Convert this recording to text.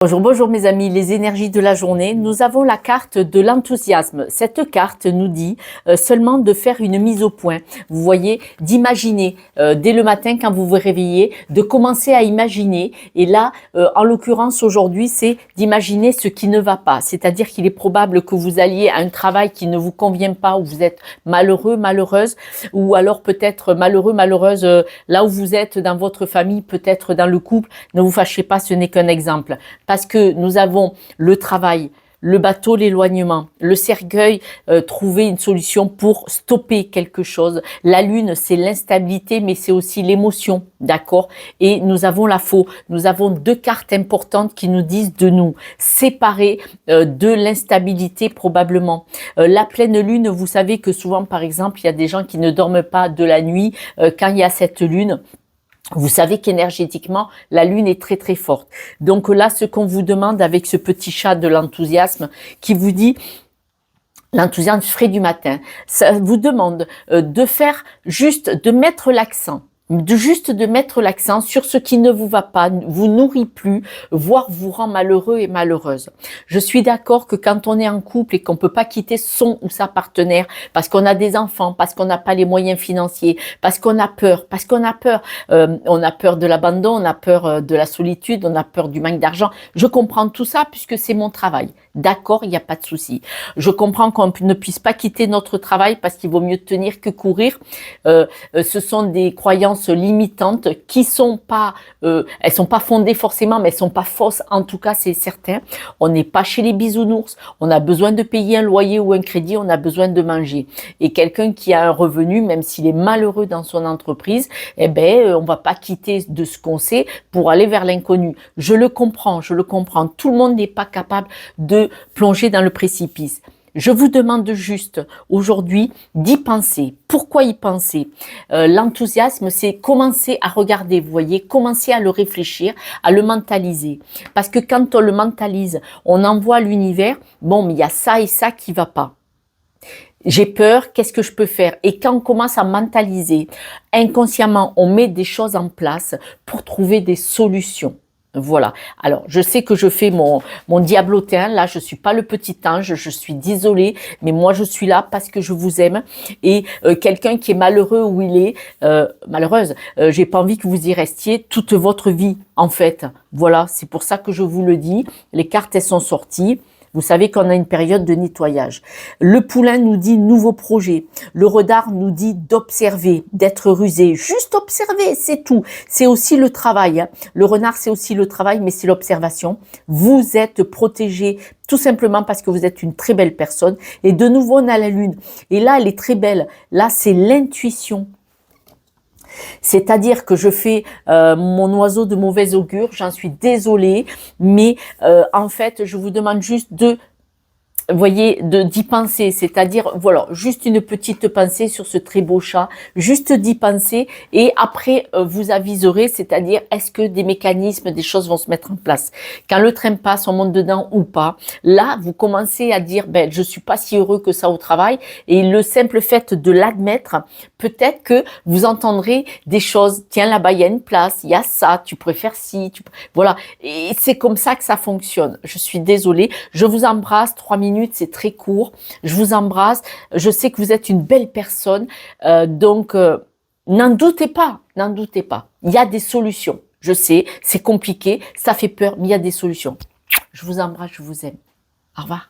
Bonjour, bonjour mes amis, les énergies de la journée. Nous avons la carte de l'enthousiasme. Cette carte nous dit seulement de faire une mise au point. Vous voyez, d'imaginer dès le matin quand vous vous réveillez, de commencer à imaginer. Et là, en l'occurrence aujourd'hui, c'est d'imaginer ce qui ne va pas. C'est-à-dire qu'il est probable que vous alliez à un travail qui ne vous convient pas, où vous êtes malheureux, malheureuse, ou alors peut-être malheureux, malheureuse là où vous êtes dans votre famille, peut-être dans le couple. Ne vous fâchez pas, ce n'est qu'un exemple. Parce que nous avons le travail, le bateau, l'éloignement, le cercueil, trouver une solution pour stopper quelque chose. La lune, c'est l'instabilité, mais c'est aussi l'émotion, d'accord? Et nous avons la faux. Nous avons deux cartes importantes qui nous disent de nous séparer de l'instabilité probablement. La pleine lune, vous savez que souvent, par exemple, il y a des gens qui ne dorment pas de la nuit quand il y a cette lune. Vous savez qu'énergétiquement, la lune est très très forte. Donc là, ce qu'on vous demande avec ce petit chat de l'enthousiasme qui vous dit l'enthousiasme frais du matin, ça vous demande de faire juste, de mettre l'accent. De mettre l'accent sur ce qui ne vous va pas, vous nourrit plus, voire vous rend malheureux et malheureuse. Je suis d'accord que quand on est en couple et qu'on peut pas quitter son ou sa partenaire parce qu'on a des enfants, parce qu'on n'a pas les moyens financiers, parce qu'on a peur, on a peur de l'abandon, on a peur de la solitude, on a peur du manque d'argent. Je comprends tout ça puisque c'est mon travail. D'accord, il n'y a pas de souci. Je comprends qu'on ne puisse pas quitter notre travail parce qu'il vaut mieux tenir que courir. Ce sont des croyances limitantes qui sont pas, elles sont pas fondées forcément, mais elles sont pas fausses. En tout cas, c'est certain. On n'est pas chez les bisounours. On a besoin de payer un loyer ou un crédit. On a besoin de manger. Et quelqu'un qui a un revenu, même s'il est malheureux dans son entreprise, eh ben, on va pas quitter de ce qu'on sait pour aller vers l'inconnu. Je le comprends, je le comprends. Tout le monde n'est pas capable de plonger dans le précipice. Je vous demande juste aujourd'hui d'y penser. Pourquoi y penser? L'enthousiasme, c'est commencer à regarder, vous voyez, commencer à le réfléchir, à le mentaliser. Parce que quand on le mentalise, on envoie à l'univers, bon, mais il y a ça et ça qui va pas. J'ai peur, qu'est-ce que je peux faire? Et quand on commence à mentaliser, inconsciemment, on met des choses en place pour trouver des solutions. Voilà. Alors, je sais que je fais mon diablotin. Là, je suis pas le petit ange. Je suis désolée, mais moi, je suis là parce que je vous aime. Et quelqu'un qui est malheureux où il est, malheureuse, j'ai pas envie que vous y restiez toute votre vie, en fait. Voilà. C'est pour ça que je vous le dis. Les cartes, elles sont sorties. Vous savez qu'on a une période de nettoyage. Le poulain nous dit nouveau projet. Le renard nous dit d'observer, d'être rusé. Juste observer, c'est tout. C'est aussi le travail. Le renard, c'est aussi le travail, mais c'est l'observation. Vous êtes protégé tout simplement parce que vous êtes une très belle personne. Et de nouveau, on a la lune. Et là, elle est très belle. Là, c'est l'intuition. C'est-à-dire que je fais mon oiseau de mauvais augure, j'en suis désolée, mais en fait, je vous demande juste de, vous voyez, d'y penser, c'est-à-dire, voilà, juste une petite pensée sur ce très beau chat, juste d'y penser, et après, vous aviserez, c'est-à-dire, est-ce que des mécanismes, des choses vont se mettre en place? Quand le train passe, on monte dedans ou pas, là, vous commencez à dire, ben, je suis pas si heureux que ça au travail, et le simple fait de l'admettre, peut-être que vous entendrez des choses, tiens, là-bas, il y a une place, il y a ça, tu préfères ci, voilà, et c'est comme ça que ça fonctionne. Je suis désolée, je vous embrasse, 3 minutes, c'est très court. Je vous embrasse. Je sais que vous êtes une belle personne. Donc, n'en doutez pas. N'en doutez pas. Il y a des solutions. Je sais, c'est compliqué, ça fait peur, mais il y a des solutions. Je vous embrasse, je vous aime. Au revoir.